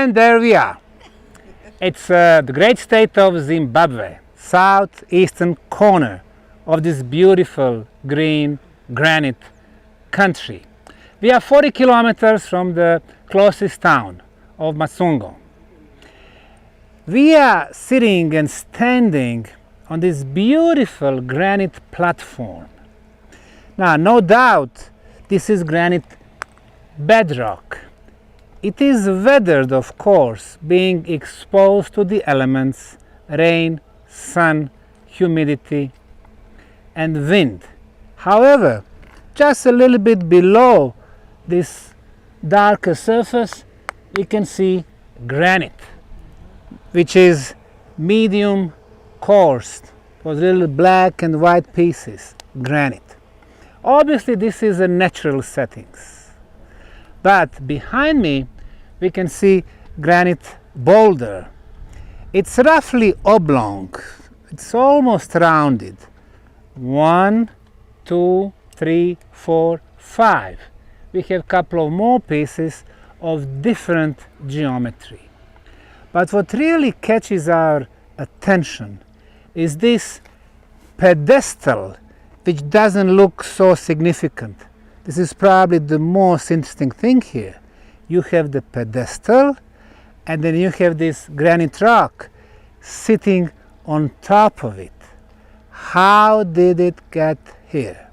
And there we are. It's the great state of Zimbabwe, southeastern corner of this beautiful green granite country. We are 40 kilometers from the closest town of Masungo. We are sitting and standing on this beautiful granite platform. Now, no doubt, this is granite bedrock. It is weathered, of course, being exposed to the elements, rain, sun, humidity, and wind. However, just a little bit below this darker surface, we can see granite, which is medium coarse, those little black and white pieces, granite. Obviously, this is a natural settings. But behind me, we can see granite boulder. It's roughly oblong. It's almost rounded. 1, 2, 3, 4, 5. We have a couple of more pieces of different geometry. But what really catches our attention is this pedestal, which doesn't look so significant. This is probably the most interesting thing here. You have the pedestal, and then you have this granite rock sitting on top of it. How did it get here?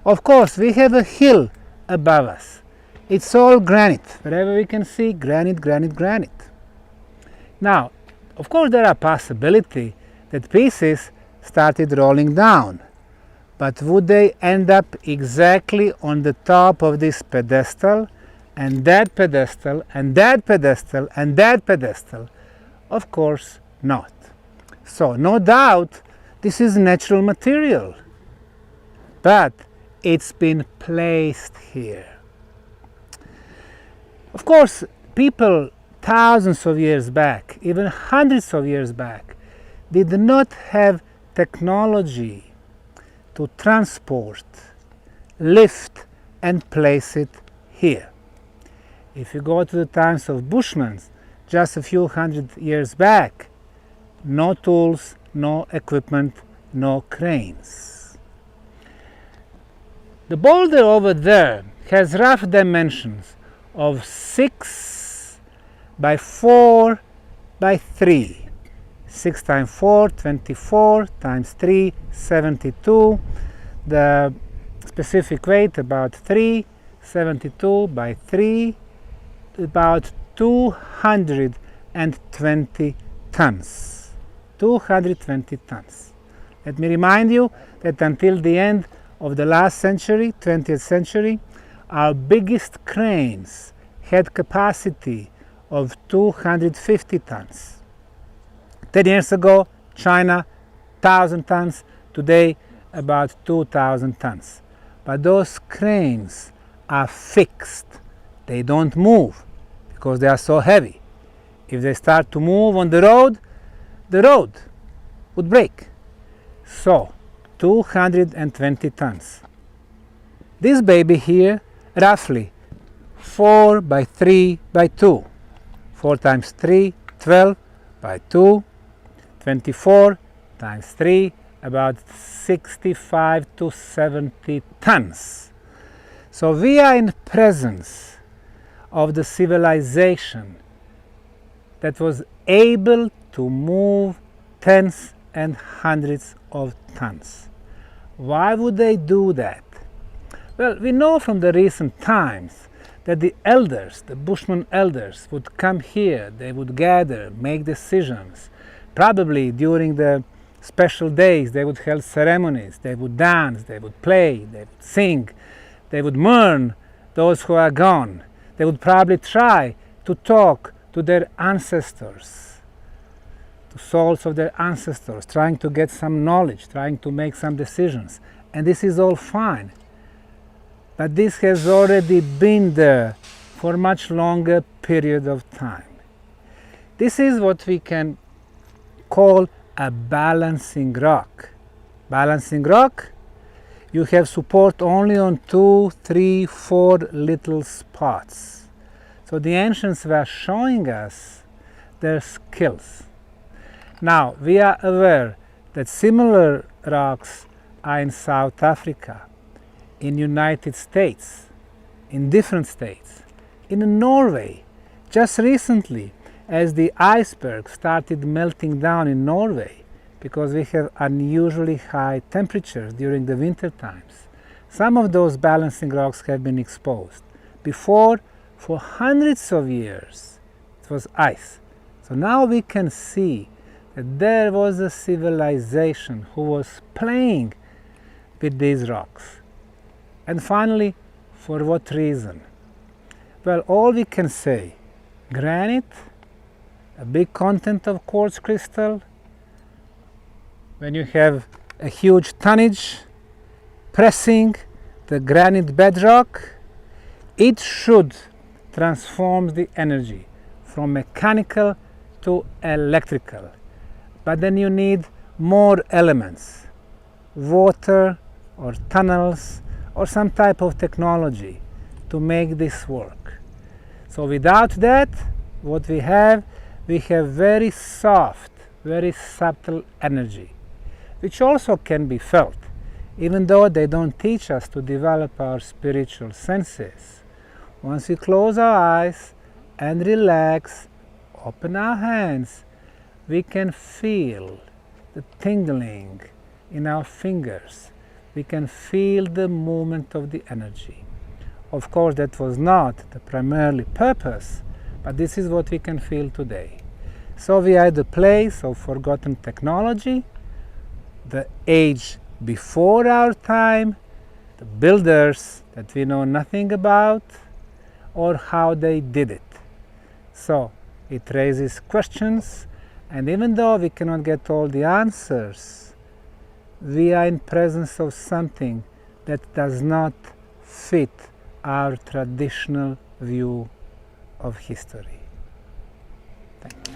Of course, we have a hill above us. It's all granite. Wherever we can see, granite, granite, granite. Now, of course, there are possibilities that pieces started rolling down. But would they end up exactly on the top of this pedestal, and that pedestal, and that pedestal, and that pedestal? Of course not. So, no doubt, this is natural material. But it's been placed here. Of course, people thousands of years back, even hundreds of years back, did not have technology to transport, lift, and place it here. If you go to the times of Bushmen, just a few hundred years back, no tools, no equipment, no cranes. The boulder over there has rough dimensions of 6 by 4 by 3. 6 times 4, 24, times 3, 72. The specific weight about 3, 72 by 3, about 220 tons. 220 tons. Let me remind you that until the end of the last century, 20th century, our biggest cranes had capacity of 250 tons. 10 years ago, China, 1,000 tons. Today, about 2,000 tons. But those cranes are fixed. They don't move because they are so heavy. If they start to move on the road would break. So, 220 tons. This baby here, roughly 4 by 3 by 2. 4 times 3, 12 by 2. 24 times 3, about 65 to 70 tons. So we are in presence of the civilization that was able to move tens and hundreds of tons. Why would they do that? Well, we know from the recent times that the elders, the Bushman elders, would come here, they would gather, make decisions. Probably during the special days, they would hold ceremonies, they would dance, they would play, they would sing, they would mourn those who are gone. They would probably try to talk to their ancestors, to souls of their ancestors, trying to get some knowledge, trying to make some decisions. And this is all fine. But this has already been there for a much longer period of time. This is what we can call a balancing rock. Balancing rock, you have support only on 2, 3, 4 little spots. So the ancients were showing us their skills. Now we are aware that similar rocks are in South Africa, in United States, in different states, in Norway. Just recently, as the iceberg started melting down in Norway, because we have unusually high temperatures during the winter times, some of those balancing rocks have been exposed. Before, for hundreds of years, it was ice. So now we can see that there was a civilization who was playing with these rocks. And finally, for what reason? Well, all we can say, granite, a big content of quartz crystal, when you have a huge tonnage pressing the granite bedrock, it should transform the energy from mechanical to electrical. But then you need more elements, water or tunnels or some type of technology to make this work. So without that, what we have very soft, very subtle energy, which also can be felt, even though they don't teach us to develop our spiritual senses. Once we close our eyes and relax, open our hands, we can feel the tingling in our fingers. We can feel the movement of the energy. Of course, that was not the primary purpose, but this is what we can feel today. So we are at the place of forgotten technology, the age before our time, the builders that we know nothing about, or how they did it. So it raises questions, and even though we cannot get all the answers, we are in presence of something that does not fit our traditional view of history. Thank you.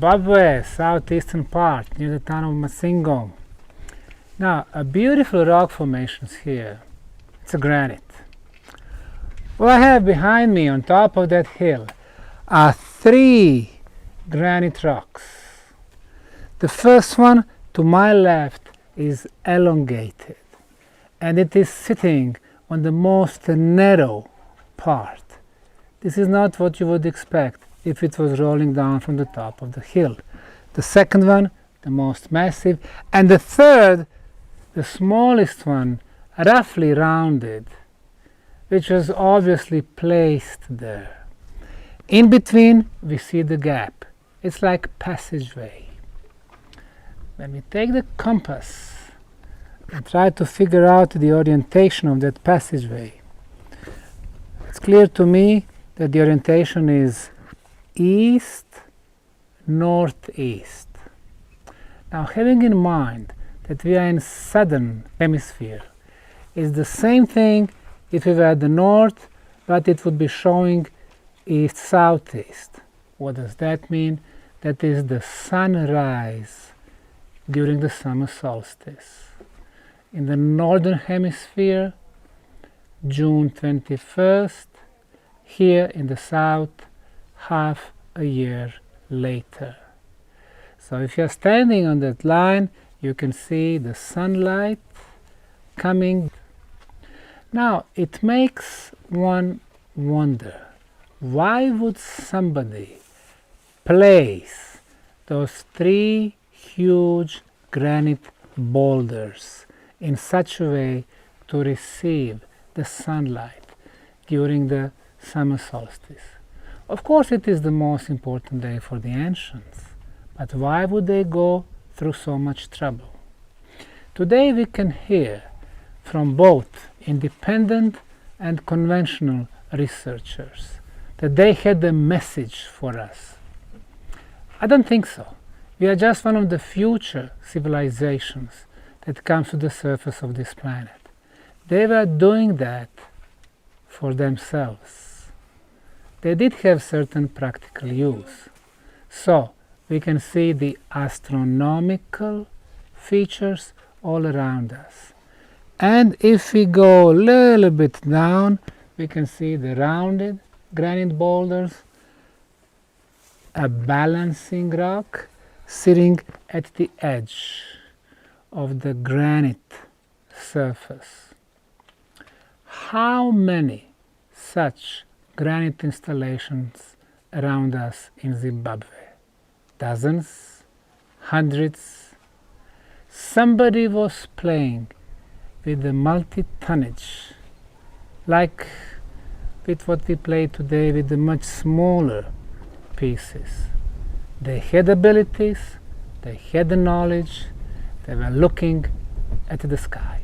Zimbabwe, southeastern part, near the town of Masingo. Now, a beautiful rock formation is here. It's a granite. What I have behind me on top of that hill are 3 granite rocks. The first one to my left is elongated, and it is sitting on the most narrow part. This is not what you would expect if it was rolling down from the top of the hill. The second one, the most massive, and the third, the smallest one, roughly rounded, which was obviously placed there. In between, we see the gap. It's like passageway. When we take the compass and try to figure out the orientation of that passageway, it's clear to me that the orientation is east, northeast. Now, having in mind that we are in southern hemisphere, is the same thing if we were at the north, but it would be showing east southeast. What does that mean? That is the sunrise during the summer solstice. In the northern hemisphere, June 21st, here in the south, half a year later. So if you're standing on that line, you can see the sunlight coming. Now, it makes one wonder, why would somebody place those 3 huge granite boulders in such a way to receive the sunlight during the summer solstice? Of course, it is the most important day for the ancients, but why would they go through so much trouble? Today we can hear from both independent and conventional researchers that they had a message for us. I don't think so. We are just one of the future civilizations that comes to the surface of this planet. They were doing that for themselves. They did have certain practical use. So we can see the astronomical features all around us. And if we go a little bit down, we can see the rounded granite boulders, a balancing rock sitting at the edge of the granite surface. How many such granite installations around us in Zimbabwe? Dozens? Hundreds? Somebody was playing with the multi-tonnage, like with what we play today with the much smaller pieces. They had abilities, they had the knowledge, they were looking at the sky.